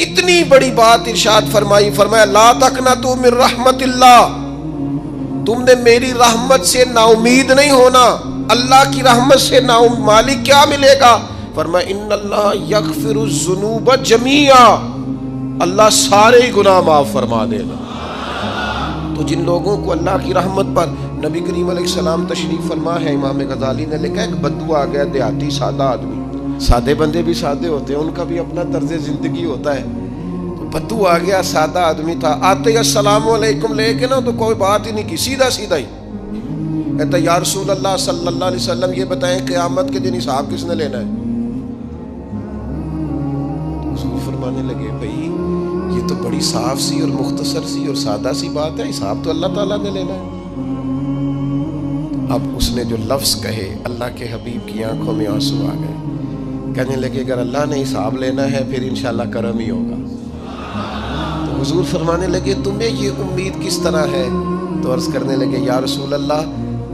کتنی بڑی بات ارشاد فرمائی، فرمایا لا تقنطوا من رحمت اللہ، تم نے میری رحمت سے نا امید نہیں ہونا۔ اللہ کی رحمت سے نا مالک کیا ملے گا؟ فرمایا ان اللہ یغفر الذنوب جمیعا، اللہ سارے گناہ معاف فرما دے گا۔ تو جن لوگوں کو اللہ کی رحمت پر نبی کریم علیہ السلام تشریف فرما ہے، امام غزالی نے لکھا ایک بدو آ گیا، دیہاتی سادہ آدمی، سادے بندے بھی سادے ہوتے ہیں، ان کا بھی اپنا طرز زندگی ہوتا ہے۔ تو بدو آ گیا، سادہ آدمی تھا، آتے ہی السلام علیکم لے کے نا تو کوئی بات ہی نہیں کی، سیدھا سیدھا ہی کہتا یا رسول اللہ صلی اللہ علیہ وسلم یہ بتائیں قیامت کے دن حساب کس نے لینا ہے؟ حضور فرمانے لگے بھائی یہ تو بڑی صاف سی اور مختصر سی اور سادہ سی بات ہے، حساب تو اللہ تعالیٰ نے لینا ہے۔ اب اس نے جو لفظ کہے اللہ کے حبیب کی آنکھوں میں آنسو آ گئے، کہنے لگے اگر اللہ نے حساب لینا ہے پھر انشاءاللہ کرم ہی ہوگا۔ تو حضور فرمانے لگے تمہیں یہ امید کس طرح ہے؟ تو عرض کرنے لگے یا رسول اللہ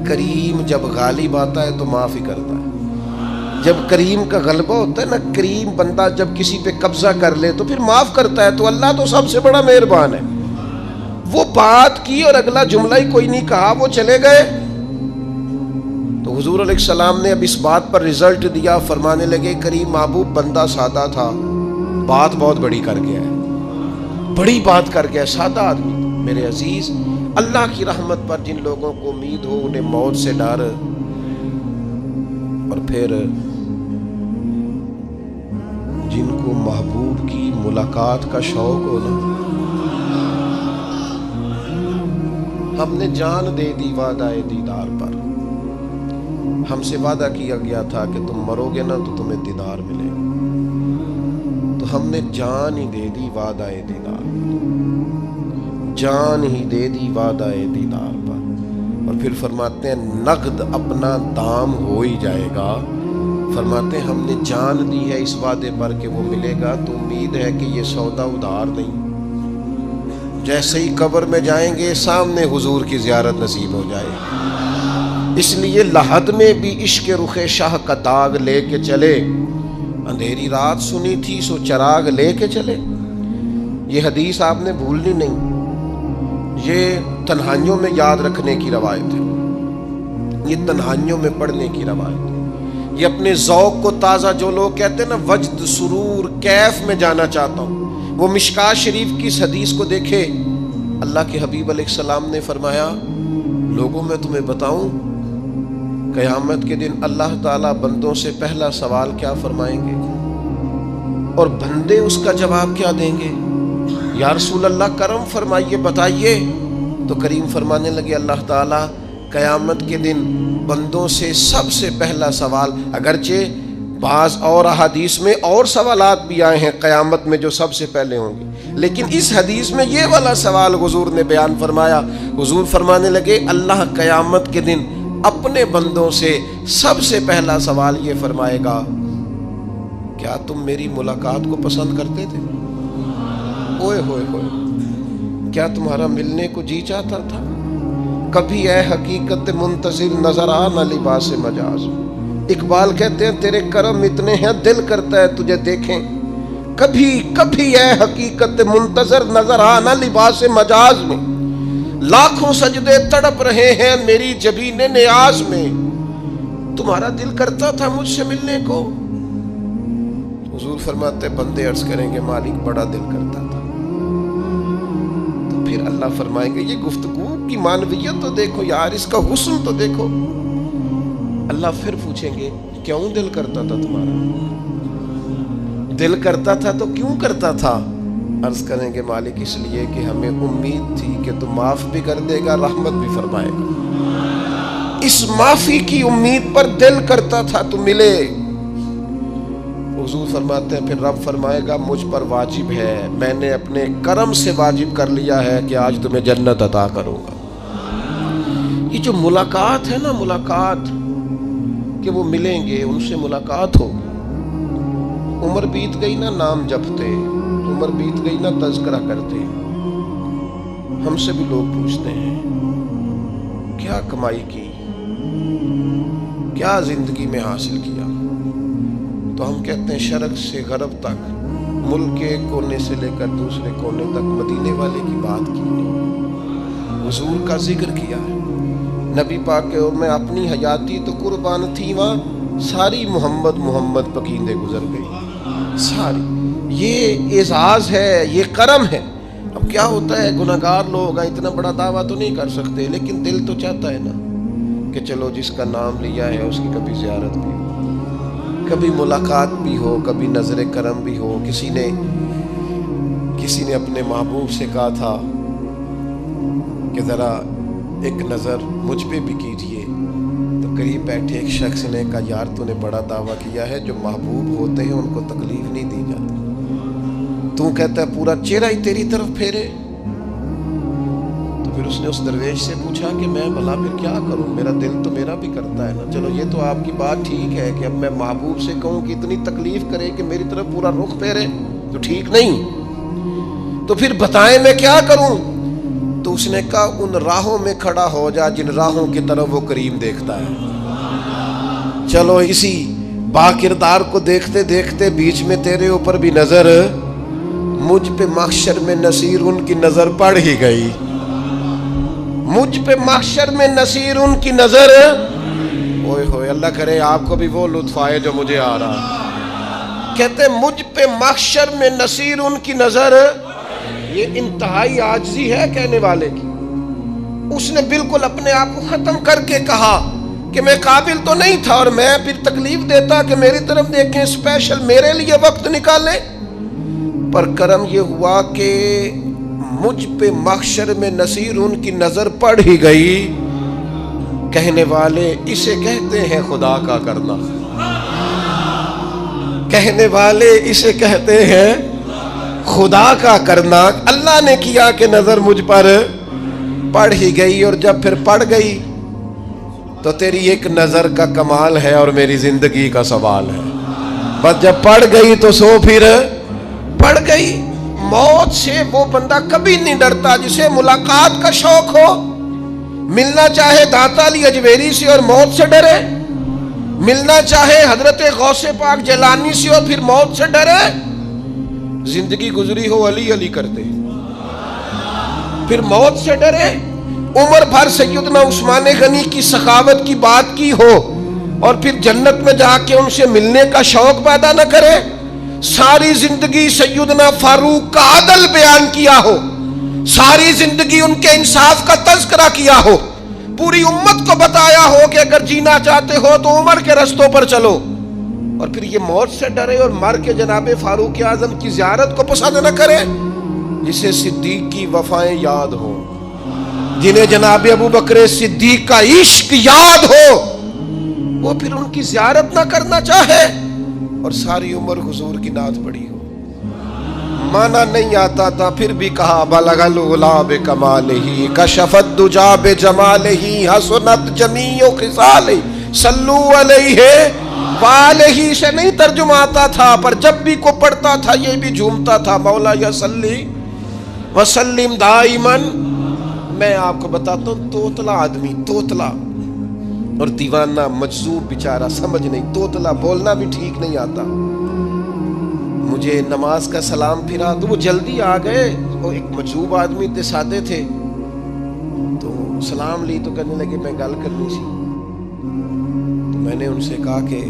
کریم جب غالب آتا ہے تو معاف ہی کرتا ہے۔ جب کریم کا غلبہ ہوتا ہے نا، کریم بندہ جب کسی پہ قبضہ کر لے تو پھر معاف کرتا ہے، تو اللہ تو سب سے بڑا مہربان ہے۔ وہ بات کی اور اگلا جملہ ہی کوئی نہیں کہا، وہ چلے گئے۔ تو حضور علیہ السلام نے اب اس بات پر رزلٹ دیا، فرمانے لگے کریم محبوب بندہ سادہ تھا، بات بہت بڑی کر گیا ہے، بڑی بات کر گیا، سادہ آدمی۔ میرے عزیز، اللہ کی رحمت پر جن لوگوں کو امید ہو انہیں موت سے ڈر، اور پھر جن کو محبوب کی ملاقات کا شوق ہو نا، ہم نے جان دے دی وعدہ دیدار پر، ہم سے وعدہ کیا گیا تھا کہ تم مرو گے نا تو تمہیں دیدار ملے گا، تو ہم نے جان ہی دے دی وعدہ دیدار پر، جان ہی دے دی وعدہ دیدار پر۔ اور پھر فرماتے ہیں نقد اپنا دام ہو ہی جائے گا، فرماتے ہیں ہم نے جان دی ہے اس وعدے پر کہ وہ ملے گا، تو امید ہے کہ یہ سودا ادھار نہیں۔ جیسے ہی قبر میں جائیں گے سامنے حضور کی زیارت نصیب ہو جائے گی۔ اس لیے لحد میں بھی عشق رخ شاہ کا داغ لے کے چلے، اندھیری رات سنی تھی سو چراغ لے کے چلے۔ یہ حدیث آپ نے بھولنی نہیں، یہ تنہائیوں میں یاد رکھنے کی روایت ہے، یہ تنہائیوں میں پڑھنے کی روایت ہے۔ یہ اپنے ذوق کو تازہ، جو لوگ کہتے ہیں نا وجد سرور کیف میں جانا چاہتا ہوں، وہ مشکات شریف کی اس حدیث کو دیکھے۔ اللہ کے حبیب علیہ السلام نے فرمایا لوگوں میں تمہیں بتاؤں قیامت کے دن اللہ تعالیٰ بندوں سے پہلا سوال کیا فرمائیں گے اور بندے اس کا جواب کیا دیں گے؟ یا رسول اللہ کرم فرمائیے بتائیے۔ تو کریم فرمانے لگے اللہ تعالیٰ قیامت کے دن بندوں سے سب سے پہلا سوال، اگرچہ بعض اور احادیث میں اور سوالات بھی آئے ہیں قیامت میں جو سب سے پہلے ہوں گے، لیکن اس حدیث میں یہ والا سوال حضور نے بیان فرمایا۔ حضور فرمانے لگے اللہ قیامت کے دن اپنے بندوں سے سب سے پہلا سوال یہ فرمائے گا کیا تم میری ملاقات کو پسند کرتے تھے؟ اوئے ہوئے ہوئے، کیا تمہارا ملنے کو جی چاہتا تھا؟ کبھی اے حقیقت منتظر نظر آ نہ لباس مجاز۔ اقبال کہتے ہیں تیرے کرم اتنے ہیں دل کرتا ہے تجھے دیکھیں، کبھی کبھی اے حقیقت منتظر نظر آ نہ لباس مجاز میں، لاکھوں سجدے تڑپ رہے ہیں میری جبین نیاز میں، تمہارا دل کرتا تھا مجھ سے ملنے کو؟ حضور فرماتے بندے عرض کریں گے مالک بڑا دل کرتا تھا۔ تو پھر اللہ فرمائیں گے یہ گفتگو کی معنویت تو دیکھو یار، اس کا حسن تو دیکھو۔ اللہ پھر پوچھیں گے کیوں دل کرتا تھا تمہارا؟ دل کرتا تھا تو کیوں کرتا تھا؟ عرض کریں گے مالک اس لیے کہ ہمیں امید تھی کہ تو معاف بھی کر دے گا، رحمت بھی فرمائے گا، اس معافی کی امید پر دل کرتا تھا تو ملے۔ حضور فرماتے ہیں پھر رب فرمائے گا مجھ پر واجب ہے، میں نے اپنے کرم سے واجب کر لیا ہے کہ آج تمہیں جنت عطا کروں گا۔ یہ جو ملاقات ہے نا، ملاقات کہ وہ ملیں گے، ان سے ملاقات ہو۔ عمر بیت گئی نا نام جپتے، عمر بیت گئی نا تذکرہ کرتے، ہم سے بھی لوگ پوچھتے ہیں کیا کمائی کی، کیا زندگی میں حاصل کیا، تو ہم کہتے ہیں شرق سے غرب تک ملک کے ایک کونے سے لے کر دوسرے کونے تک مدینے والے کی بات کی، حضور کا ذکر کیا ہے۔ نبی پاک کے میں اپنی حیاتی تو قربان تھی، وہاں ساری محمد محمد پکیندے گزر گئی ساری۔ یہ اعزاز ہے، یہ کرم ہے۔ اب کیا ہوتا ہے، گناہگار لوگ ہیں، اتنا بڑا دعویٰ تو نہیں کر سکتے، لیکن دل تو چاہتا ہے نا کہ چلو جس کا نام لیا ہے اس کی کبھی زیارت بھی ہو، کبھی ملاقات بھی ہو، کبھی نظر کرم بھی ہو۔ کسی نے اپنے محبوب سے کہا تھا کہ ذرا ایک نظر مجھ پہ بھی کیجئے، تو قریب بیٹھے ایک شخص نے کہا یار تو نے بڑا دعویٰ کیا ہے، جو محبوب ہوتے ہیں ان کو تکلیف نہیں دی جاتی، تو کہتا ہے پورا چہرہ ہی تیری طرف پھیرے۔ تو پھر اس نے اس درویش سے پوچھا کہ میں بھلا پھر کیا کروں، میرا دل تو میرا بھی کرتا ہے نا، چلو یہ تو آپ کی بات ٹھیک ہے کہ اب میں محبوب سے کہوں کہ اتنی تکلیف کرے کہ میری طرف پورا رخ پھیرے تو ٹھیک نہیں، تو پھر بتائیں میں کیا کروں؟ تو اس نے کہا ان راہوں میں کھڑا ہو جا جن راہوں کی طرف وہ کریم دیکھتا ہے۔ چلو اسی با کردار کو دیکھتے دیکھتے بیچ میں تیرے اوپر بھی نظر، مجھ پہ محشر میں نصیر ان کی نظر پڑ ہی گئی، مجھ پہ محشر میں نصیر ان کی نظر، اوئے ہوئے اللہ کرے آپ کو بھی وہ لطف آئے جو مجھے آ رہا۔ کہتے مجھ پہ محشر میں نصیر ان کی نظر، یہ انتہائی عاجزی ہے کہنے والے کی۔ اس نے بالکل اپنے آپ کو ختم کر کے کہا کہ میں قابل تو نہیں تھا، اور میں پھر تکلیف دیتا کہ میری طرف دیکھیں، اسپیشل میرے لیے وقت نکالیں۔ پر کرم یہ ہوا کہ مجھ پہ محشر میں نصیر ان کی نظر پڑ ہی گئی۔ کہنے والے اسے کہتے ہیں خدا کا کرنا، کہنے والے اسے کہتے ہیں خدا کا کرنا۔ اللہ نے کیا کہ نظر مجھ پر پڑ ہی گئی، اور جب پھر پڑ گئی تو تیری ایک نظر کا کمال ہے اور میری زندگی کا سوال ہے۔ بس جب پڑ گئی تو سو پھر پڑ گئی۔ موت سے وہ بندہ کبھی نہیں ڈرتا جسے ملاقات کا شوق ہو، ملنا چاہے داتا علی اجویری سے اور موت سے ڈرے، ملنا چاہے حضرت غوث پاک جیلانی سے اور پھر موت سے ڈرے۔ زندگی گزری ہو علی علی کرتے پھر موت سے ڈرے، عمر بھر سیدنا عثمان غنی کی سخاوت کی بات کی ہو اور پھر جنت میں جا کے ان سے ملنے کا شوق پیدا نہ کرے، ساری زندگی سیدنا فاروق کا عدل بیان کیا ہو، ساری زندگی ان کے انصاف کا تذکرہ کیا ہو، پوری امت کو بتایا ہو کہ اگر جینا چاہتے ہو تو عمر کے رستوں پر چلو، اور پھر یہ موت سے ڈرے اور مر کے جناب فاروق اعظم کی زیارت کو پسند نہ کرے۔ جسے صدیق کی وفائیں یاد ہو، جنہیں جناب ابو بکر صدیق کا عشق یاد ہو، وہ پھر ان کی زیارت نہ کرنا چاہے اور ساری عمر حضور کی نعت پڑھی ہو۔ مانا نہیں آتا تھا پھر بھی کہا بلغ العلا بکمالہ کشف الدجا بجمالہ حسنت جمیع خصالہ صلو علیہ والہ سے نہیں ترجمہ آتا تھا، پر جب بھی کو پڑھتا تھا یہ بھی جھومتا تھا مولا یا صلی وسلم دائماً۔ میں آپ کو بتاتا ہوں توتلا آدمی، توتلا اور دیوانہ مجذوب بیچارہ، سمجھ نہیں، توتلا بولنا بھی ٹھیک نہیں آتا۔ مجھے نماز کا سلام پھرا تو وہ جلدی آ گئے، وہ ایک مجذوب آدمی تھے، سادے تھے، تو سلام لی تو کہنے لگے میں گل کرنی سی، تو میں نے ان سے کہا کہ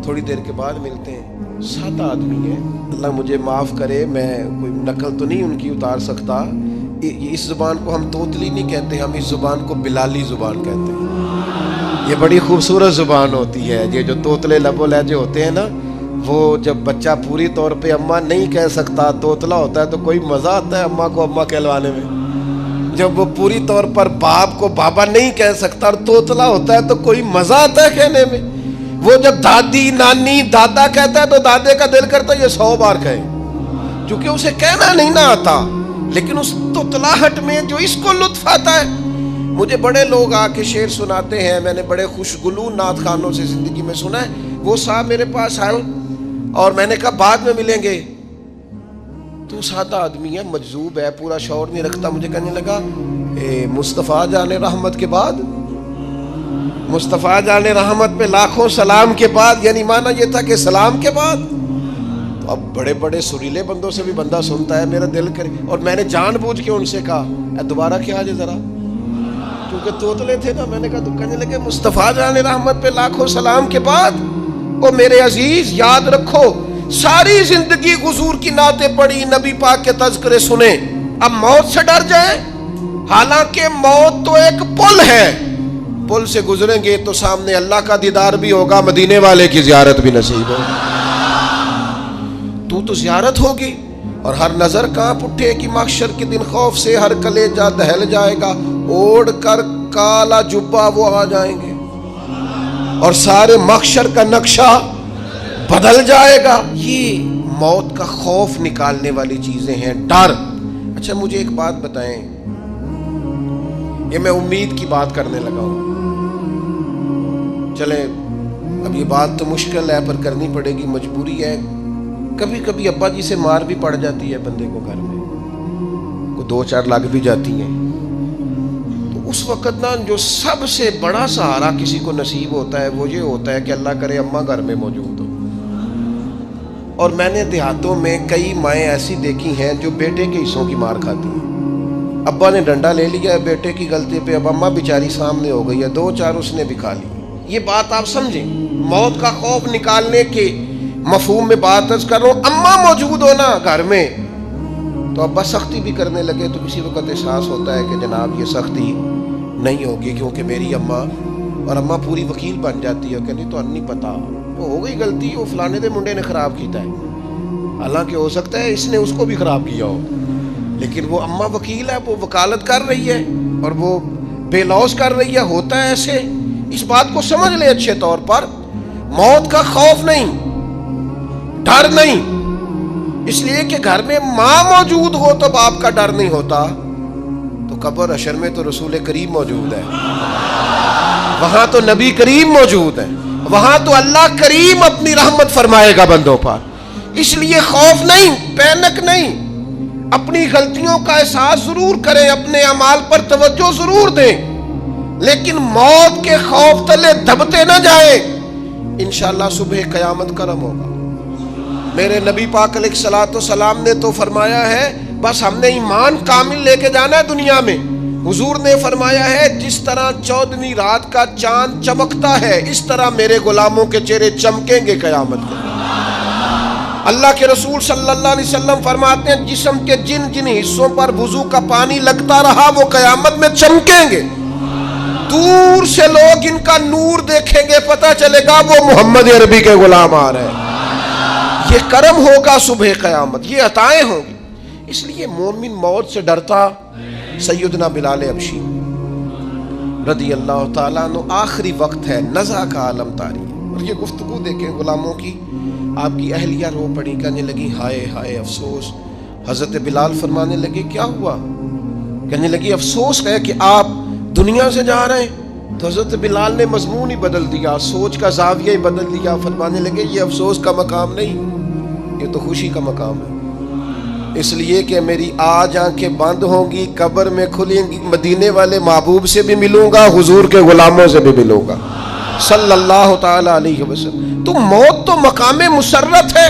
تھوڑی دیر کے بعد ملتے ہیں۔ سادہ آدمی ہے، اللہ مجھے معاف کرے، میں کوئی نقل تو نہیں ان کی اتار سکتا، اس زبان کو ہم توتلی نہیں کہتے، ہم اس زبان کو بلالی زبان کہتے ہیں۔ یہ بڑی خوبصورت زبان ہوتی ہے، یہ جو توتلے لب و لہجے ہوتے ہیں نا، وہ جب بچہ پوری طور پہ اماں نہیں کہہ سکتا، توتلا ہوتا ہے تو کوئی مزہ آتا ہے اماں کو اماں کہلوانے میں۔ جب وہ پوری طور پر باپ کو بابا نہیں کہہ سکتا اور توتلا ہوتا ہے تو کوئی مزہ آتا ہے کہنے میں۔ وہ جب دادی نانی دادا کہتا ہے تو دادے کا دل کرتا ہے یہ 100 بار کہے، چونکہ اسے کہنا نہیں نہ آتا، لیکن اس توتلاہٹ میں جو اس کو لطف آتا ہے۔ مجھے بڑے لوگ آ کے شعر سناتے ہیں، میں نے بڑے خوشگلو نعت خانوں سے زندگی میں سنا ہے، وہ صاحب میرے پاس آئے اور میں نے کہا بعد میں ملیں گے، تو سادہ آدمی ہے، مجذوب ہے، پورا شعور نہیں رکھتا، مجھے کہنے لگا مصطفیٰ جان رحمت کے بعد، مصطفیٰ جان رحمت پہ لاکھوں سلام کے بعد، یعنی معنی یہ تھا کہ سلام کے بعد، تو اب بڑے بڑے سریلے بندوں سے بھی بندہ سنتا ہے میرا دل کرے، اور میں نے جان بوجھ کے ان سے کہا دوبارہ کیا جائے ذرا، کیونکہ توتلے تھے نا. میں نے کہا تو کہنے لگے مصطفیٰ جان رحمت پہ لاکھوں سلام کے بعد او میرے عزیز یاد رکھو ساری زندگی حضور کی نعتیں پڑھی، نبی پاک کے تذکرے سنے، اب موت سے ڈر جائیں؟ حالانکہ موت تو ایک پل ہے، پل سے گزریں گے تو سامنے اللہ کا دیدار بھی ہوگا، مدینے والے کی زیارت بھی نصیب ہوگی. تو زیارت ہوگی اور ہر نظر کانپ اٹھے کہ محشر کے دن خوف سے ہر کلیجہ دہل جائے گا، اوڑھ کر کالا جبہ وہ آ جائیں گے اور سارے محشر کا نقشہ بدل جائے گا. یہ موت کا خوف نکالنے والی چیزیں ہیں، ڈر. اچھا مجھے ایک بات بتائیں، یہ میں امید کی بات کرنے لگا ہوں، چلیں اب یہ بات تو مشکل ہے پر کرنی پڑے گی، مجبوری ہے. کبھی کبھی ابا جی سے مار بھی پڑ جاتی ہے بندے کو، گھر میں کوئی 2-4 لگ بھی جاتی ہیں، تو اس وقت نا جو سب سے بڑا سہارا کسی کو نصیب ہوتا ہے وہ یہ ہوتا ہے کہ اللہ کرے اماں گھر میں موجود ہو. اور میں نے دیہاتوں میں کئی مائیں ایسی دیکھی ہیں جو بیٹے کے حصوں کی مار کھاتی ہیں. ابا نے ڈنڈا لے لیا ہے بیٹے کی غلطی پہ، اب اماں بیچاری سامنے ہو گئی ہے، 2-4 اس نے بھی کھا لی. یہ بات آپ سمجھیں، موت کا خوف نکالنے کے مفہوم میں بات عرض کر رہا ہوں. اماں موجود ہو نا گھر میں تو ابا سختی بھی کرنے لگے تو کسی وقت احساس ہوتا ہے کہ جناب یہ سختی نہیں ہوگی کیونکہ میری اماں، اور اماں پوری وکیل بن جاتی ہے کہ نہیں تو نہیں پتا وہ ہو گئی غلطی، وہ فلانے دے منڈے نے خراب کیتا ہے، حالانکہ ہو سکتا ہے اس نے اس کو بھی خراب کیا ہو، لیکن وہ اماں وکیل ہے، وہ وکالت کر رہی ہے اور وہ بے لوث کر رہی ہے. ہوتا ہے ایسے، اس بات کو سمجھ لے اچھے طور پر. موت کا خوف نہیں، ڈر نہیں، اس لیے کہ گھر میں ماں موجود ہو تو باپ کا ڈر نہیں ہوتا. تو قبر حشر میں تو رسول کریم موجود ہے، وہاں تو نبی کریم موجود ہے، وہاں تو اللہ کریم اپنی رحمت فرمائے گا بندوں پر. اس لیے خوف نہیں، پینک نہیں، اپنی غلطیوں کا احساس ضرور کریں، اپنے اعمال پر توجہ ضرور دیں، لیکن موت کے خوف تلے دبتے نہ جائیں. انشاءاللہ صبح قیامت کرم ہوگا. میرے نبی پاک علیہ الصلوۃ والسلام نے تو فرمایا ہے بس ہم نے ایمان کامل لے کے جانا ہے دنیا میں. حضور نے فرمایا ہے جس طرح 14ویں رات کا چاند چمکتا ہے اس طرح میرے غلاموں کے چہرے چمکیں گے قیامت کو. اللہ کے رسول صلی اللہ علیہ وسلم فرماتے ہیں جسم کے جن جن حصوں پر وضو کا پانی لگتا رہا وہ قیامت میں چمکیں گے. دور سے لوگ ان کا نور دیکھیں گے، پتہ چلے گا وہ محمد عربی کے غلام آ رہے ہیں. یہ کرم ہوگا صبح قیامت، یہ عطائیں ہوں گی. اس لیے مومن موت سے ڈرتا. سیدنا بلال حبشی رضی اللہ تعالیٰ عنہ، آخری وقت ہے، نزع کا عالم طاری ہے، اور یہ گفتگو دیکھیں غلاموں کی. آپ کی اہلیہ رو پڑی، کہنے لگی ہائے ہائے افسوس. حضرت بلال فرمانے لگے کیا ہوا؟ کہنے لگی افسوس ہے کہ آپ دنیا سے جا رہے ہیں. تو حضرت بلال نے مضمون ہی بدل دیا، سوچ کا زاویہ ہی بدل دیا. فرمانے لگے یہ افسوس کا مقام نہیں، یہ تو خوشی کا مقام ہے. اس لیے کہ میری آج آنکھیں بند ہوں گی، قبر میں کھلیں گی، مدینے والے محبوب سے بھی ملوں گا، حضور کے غلاموں سے بھی ملوں گا صلی اللہ تعالی علیہ وسلم. تو موت تو مقام مسرت ہے،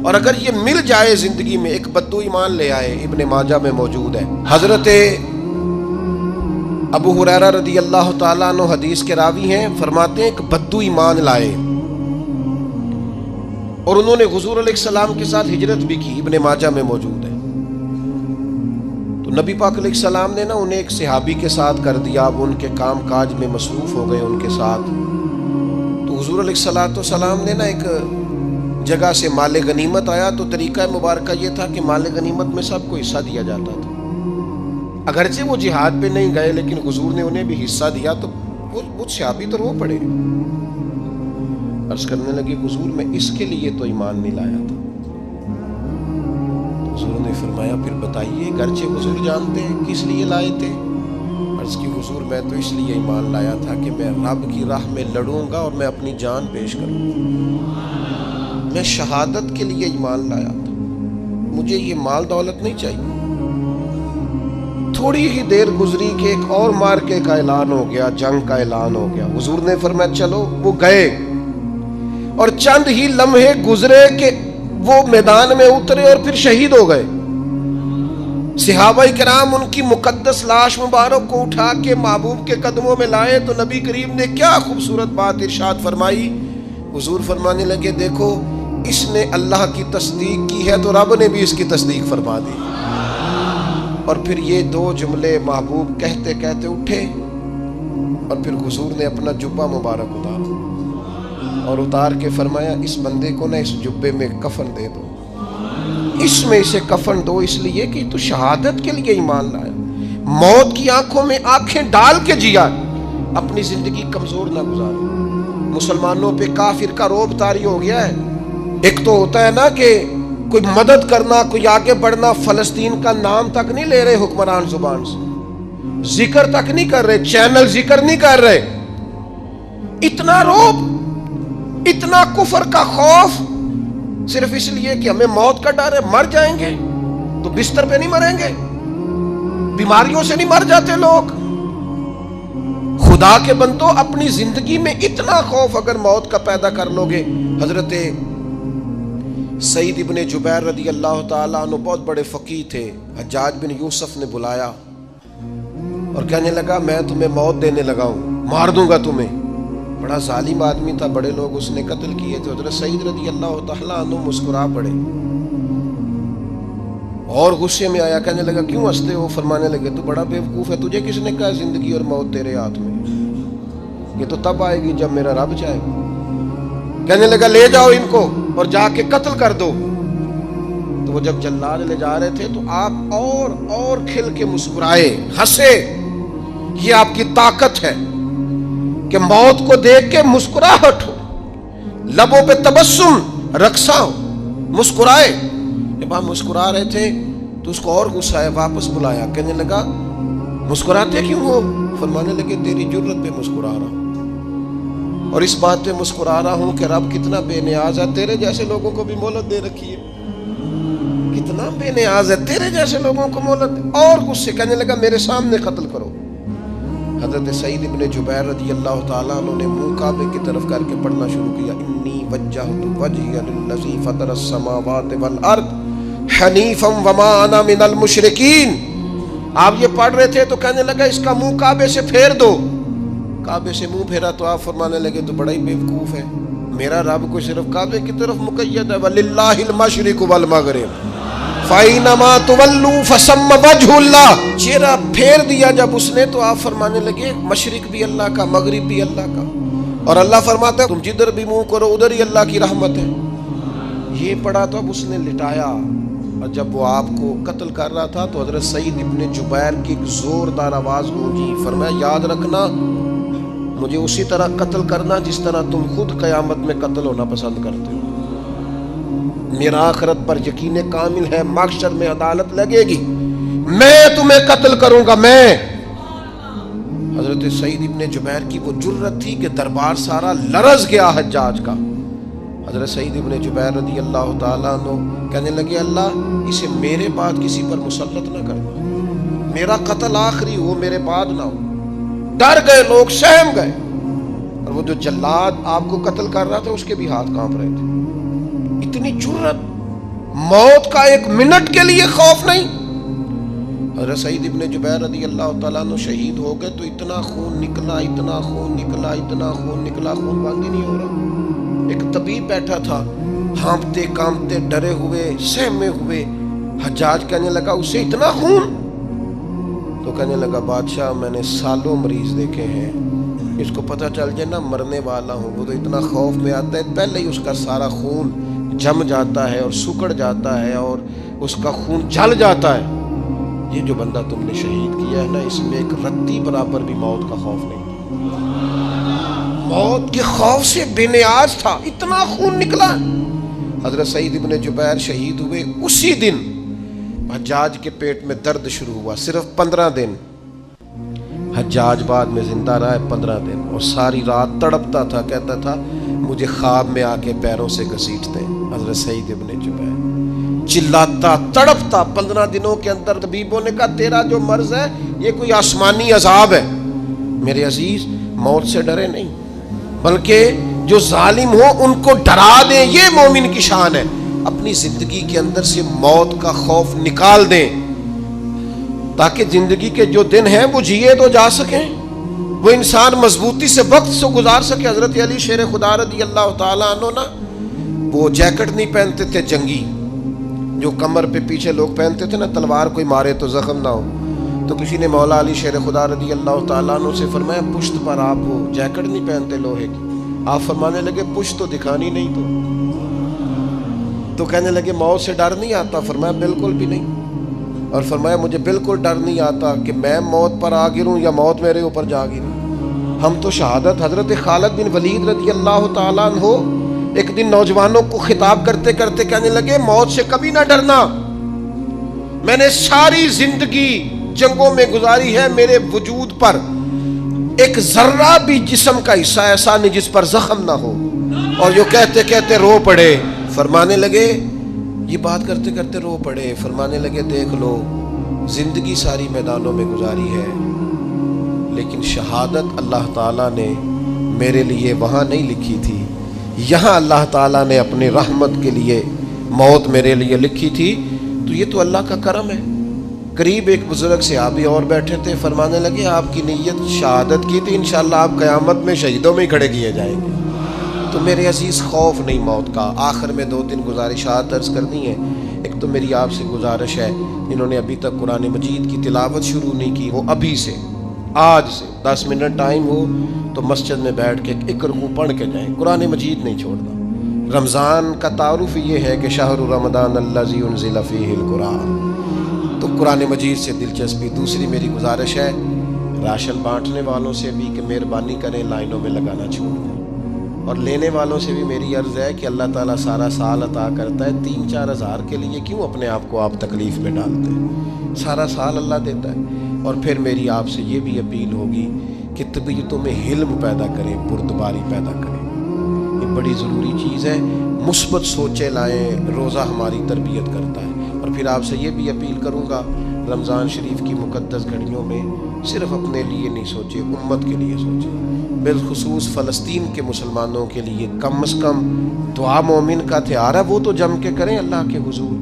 اور اگر یہ مل جائے زندگی میں. ایک بدو ایمان لے آئے، ابن ماجہ میں موجود ہے. حضرت ابو ہریرہ رضی اللہ تعالیٰ عنہ حدیث کے راوی ہیں، فرماتے ہیں ایک بدو ایمان لائے اور انہوں نے حضور علیہ السلام کے ساتھ ہجرت بھی کی. ابن ماجہ میں موجود ہے. تو نبی پاک علیہ السلام نے نا انہیں ایک صحابی کے ساتھ کر دیا، اب ان کے کام کاج میں مصروف ہو گئے ان کے ساتھ. تو حضور علیہ السلام نے نا ایک جگہ سے مال غنیمت آیا، تو طریقہ مبارکہ یہ تھا کہ مال غنیمت میں سب کو حصہ دیا جاتا تھا. اگرچہ وہ جہاد پہ نہیں گئے لیکن حضور نے انہیں بھی حصہ دیا. تو وہ صحابی تو رو پڑے، عرض کرنے لگے حضور میں اس کے لیے تو ایمان نہیں لایا تھا. حضور نے فرمایا پھر بتائیے، گرچہ حضور جانتے ہیں کس لیے لائے تھے. عرض کی حضور میں تو اس لیے ایمان لایا تھا کہ میں رب کی راہ میں لڑوں گا اور میں اپنی جان پیش کروں گا. میں شہادت کے لیے ایمان لایا تھا، مجھے یہ مال دولت نہیں چاہیے. تھوڑی ہی دیر گزری کہ ایک اور مارکے کا اعلان ہو گیا، جنگ کا اعلان ہو گیا. حضور نے فرمایا چلو. وہ گئے اور چند ہی لمحے گزرے کہ وہ میدان میں اترے اور پھر شہید ہو گئے. صحابہ کرام ان کی مقدس لاش مبارک کو اٹھا کے محبوب کے قدموں میں لائے تو نبی کریم نے کیا خوبصورت بات ارشاد فرمائی. حضور فرمانے لگے دیکھو اس نے اللہ کی تصدیق کی ہے تو رب نے بھی اس کی تصدیق فرما دی. اور پھر یہ دو جملے محبوب کہتے کہتے اٹھے اور پھر حضور نے اپنا جبہ مبارک اتارا اور اتار کے فرمایا اس بندے کو نہ اس جبے میں کفن دے دو, اس میں اسے کفن دو, اس لیے کہ تو شہادت کے لیے ایمان لایا, موت کی آنکھوں میں آنکھیں ڈال کے جیا, اپنی زندگی کمزور نہ گزاری. مسلمانوں پہ کافر کا رعب طاری ہو گیا ہے. ایک تو ہوتا ہے نا کہ کوئی مدد کرنا, کوئی آگے بڑھنا, فلسطین کا نام تک نہیں لے رہے حکمران زبان سے, ذکر تک نہیں کر رہے, چینل ذکر نہیں کر رہے. اتنا رعب, اتنا کفر کا خوف, صرف اس لیے کہ ہمیں موت کا ڈر ہے. مر جائیں گے تو بستر پہ نہیں مریں گے, بیماریوں سے نہیں مر جاتے لوگ. خدا کے بندو اپنی زندگی میں اتنا خوف اگر موت کا پیدا کر لو گے. حضرت سعید ابن جبیر رضی اللہ تعالیٰ عنہ بہت بڑے فقیہ تھے. حجاج بن یوسف نے بلایا اور کہنے لگا میں تمہیں موت دینے لگا ہوں, مار دوں گا تمہیں. بڑا ظالم آدمی تھا, بڑے لوگ اس نے قتل کیے تھے. حضرت سعید رضی اللہ تعالیٰ عنہ مسکرا پڑے اور غصے میں آیا, کہنے لگا کیوں ہنستے ہو؟ فرمانے لگے تو بڑا بیوقوف ہے, تجھے کس نے کہا زندگی اور موت تیرے ہاتھ میں, یہ تو تب آئے گی جب میرا رب چاہے گا. کہنے لگا لے جاؤ ان کو اور جا کے قتل کر دو. تو وہ جب جلاد لے جا رہے تھے تو آپ اور کھل کے مسکرائے, ہنسے. یہ آپ کی طاقت ہے کہ موت کو دیکھ کے مسکراہٹ ہو, لبوں پہ تبسم رقصہ ہو, مسکرائے. جب آپ مسکرا رہے تھے تو اس کو اور غصہ آیا, واپس بلایا. کہنے لگا مسکراتے کیوں ہو؟ فرمانے لگے تیری جرت پہ مسکرا رہا ہوں اور اس بات پہ مسکرا رہا ہوں کہ رب کتنا بے نیاز ہے, تیرے جیسے لوگوں کو بھی مہلت دے رکھی ہے. کتنا بے نیاز ہے, تیرے جیسے لوگوں کو مہلت. اور غصے, کہنے لگا میرے سامنے قتل کرو. حضرت سعید ابن جبیر رضی اللہ تعالیٰ عنہ نے منہ کعبے کی طرف کر کے پڑھنا شروع کیا, انی وجہت وجہی للذی فطر السماوات والارض حنیفا وما انا من المشرکین. آپ یہ پڑھ رہے تھے تو کہنے لگا اس کا منہ کعبے سے پھیر دو. کعبے سے منہ پھیرا تو آپ فرمانے لگے تو بڑا ہی بیوقوف ہے, میرا رب کو صرف کعبے کی طرف مقید ہے, وَلِلَّهِ الْمَشْرِقُ وَالْمَغْرِبُ فَأَيْنَمَا تُوَلُّوا فَثَمَّ وَجْهُ اللَّهِ. چہرہ پھیر دیا جب اس نے تو آپ فرمانے لگے مشرق بھی اللہ کا, مغرب بھی اللہ کا. اور اللہ فرماتا ہے تم جدھر بھی منہ کرو ادھر ہی اللہ کی رحمت ہے. یہ پڑھا تو اب اس نے لٹایا, اور جب وہ آپ کو قتل کر رہا تھا تو حضرت سعید ابن جبیر کی ایک زوردار آواز گونجی. فرمایا یاد رکھنا مجھے اسی طرح قتل کرنا جس طرح تم خود قیامت میں قتل ہونا پسند کرتے ہو. میرا آخرت پر یقین کامل ہے, محشر میں عدالت لگے گی, میں تمہیں قتل کروں گا میں. حضرت سعید ابن جبیر کی وہ جرت تھی کہ دربار سارا لرز گیا حجاج کا. حضرت سعید ابن جبیر رضی اللہ تعالیٰ عنہ کہنے لگے اللہ اسے میرے بعد کسی پر مسلط نہ کرنا, میرا قتل آخری ہو, میرے بعد نہ ہو. ڈر گئے لوگ, سہم گئے. اور وہ جو جلاد آپ کو قتل کر رہا تھا اس کے بھی ہاتھ کانپ رہے تھے. اتنی جرت, موت کا ایک منٹ کے لیے خوف نہیں. حضرت سعید ابن جبیر رضی اللہ تعالیٰ عنہ شہید ہو گئے تو اتنا خون نکلا, اتنا خون نکلا, اتنا خون نکلا, خون بند ہی نہیں ہو رہا. ایک طبیب بیٹھا تھا, ہانپتے کانپتے ڈرے ہوئے سہمے ہوئے. حجاج کہنے لگا اسے اتنا خون؟ تو کہنے لگا بادشاہ میں نے سالوں مریض دیکھے ہیں, اس کو پتہ چل جائے نا مرنے والا ہوں وہ تو اتنا خوف میں آتا ہے, پہلے ہی اس کا سارا خون جم جاتا ہے اور سکڑ جاتا ہے اور اس کا خون جل جاتا ہے. یہ جو بندہ تم نے شہید کیا ہے نا اس میں ایک رتی برابر بھی موت کا خوف نہیں تھا, موت کے خوف سے بے نیاز تھا, اتنا خون نکلا. حضرت سعید ابن جبیر شہید ہوئے اسی دن حجاج کے پیٹ میں درد شروع ہوا, صرف 15 دن. حجاج بعد میں زندہ رہا 15 دن اور ساری رات تڑپتا تھا, کہتا تھا مجھے خواب میں آ کے پیروں سے گھسیٹتے. حضرت سعید ابن جبیر چلاتا تڑپتا 15 دنوں کے اندر. طبیبوں نے کہا تیرا جو مرض ہے یہ کوئی آسمانی عذاب ہے. میرے عزیز موت سے ڈرے نہیں بلکہ جو ظالم ہو ان کو ڈرا دیں, یہ مومن کی شان ہے. اپنی زندگی کے اندر سے موت کا خوف نکال دیں، تاکہ زندگی کے جو دن ہیں وہ جیے تو جا سکیں، وہ انسان مضبوطی سے وقت سے گزار سکے۔ حضرت علی شیر خدا رضی اللہ تعالیٰ عنہ نا وہ جیکٹ نہیں پہنتے تھے جنگی، جو کمر پہ پیچھے لوگ پہنتے تھے نا، تلوار کوئی مارے تو زخم نہ ہو۔ تو کسی نے مولا علی شیر خدا رضی اللہ تعالیٰ عنہ سے فرمایا پشت پر آپ وہ جیکٹ نہیں پہنتے لوہے کی؟ آپ فرمانے لگے پشت تو دکھانی نہیں تو کہنے لگے موت سے ڈر نہیں آتا؟ فرمایا بالکل بھی نہیں، اور فرمایا مجھے بالکل ڈر نہیں آتا کہ میں موت پر آ گروں یا موت میرے اوپر جا گرے۔ ہم تو شہادت حضرت خالد بن ولید رضی اللہ تعالیٰ عنہ ایک دن نوجوانوں کو خطاب کرتے کرتے کہنے لگے موت سے کبھی نہ ڈرنا، میں نے ساری زندگی جنگوں میں گزاری ہے، میرے وجود پر ایک ذرہ بھی جسم کا حصہ ایسا نہیں جس پر زخم نہ ہو۔ اور جو کہتے کہتے رو پڑے، فرمانے لگے یہ بات کرتے کرتے رو پڑے، فرمانے لگے دیکھ لو زندگی ساری میدانوں میں گزاری ہے، لیکن شہادت اللہ تعالیٰ نے میرے لیے وہاں نہیں لکھی تھی، یہاں اللہ تعالیٰ نے اپنی رحمت کے لیے موت میرے لیے لکھی تھی۔ تو یہ تو اللہ کا کرم ہے۔ قریب ایک بزرگ صحابی اور بیٹھے تھے، فرمانے لگے آپ کی نیت شہادت کی تھی، انشاءاللہ آپ قیامت میں شہیدوں میں ہی کھڑے کیے جائیں گے۔ تو میرے عزیز خوف نہیں موت کا۔ آخر میں 2-3 گزارشات عرض کرنی ہے۔ ایک تو میری آپ سے گزارش ہے، جنہوں نے ابھی تک قرآن مجید کی تلاوت شروع نہیں کی، وہ ابھی سے آج سے 10 منٹ ٹائم ہو تو مسجد میں بیٹھ کے ایک رکوع پڑھ کے جائیں، قرآن مجید نہیں چھوڑنا۔ رمضان کا تعارف یہ ہے کہ شہر رمضان الذی انزل فیہ القرآن، تو قرآن مجید سے دلچسپی۔ دوسری میری گزارش ہے راشن بانٹنے والوں سے بھی کہ مہربانی کریں لائنوں میں لگانا چھوڑ دیں، اور لینے والوں سے بھی میری عرض ہے کہ اللہ تعالیٰ سارا سال عطا کرتا ہے، 3-4 ہزار کے لیے کیوں اپنے آپ کو آپ تکلیف میں ڈالتے ہیں؟ سارا سال اللہ دیتا ہے۔ اور پھر میری آپ سے یہ بھی اپیل ہوگی کہ طبیعتوں میں حلم پیدا کریں، بردباری پیدا کریں، یہ بڑی ضروری چیز ہے۔ مثبت سوچیں لائیں، روزہ ہماری تربیت کرتا ہے۔ اور پھر آپ سے یہ بھی اپیل کروں گا رمضان شریف کی مقدس گھڑیوں میں صرف اپنے لیے نہیں سوچیں، امت کے لیے سوچیں، بالخصوص فلسطین کے مسلمانوں کے لیے کم از کم دعا مومن کا ہتھیار ہے، وہ تو جم کے کریں اللہ کے حضور۔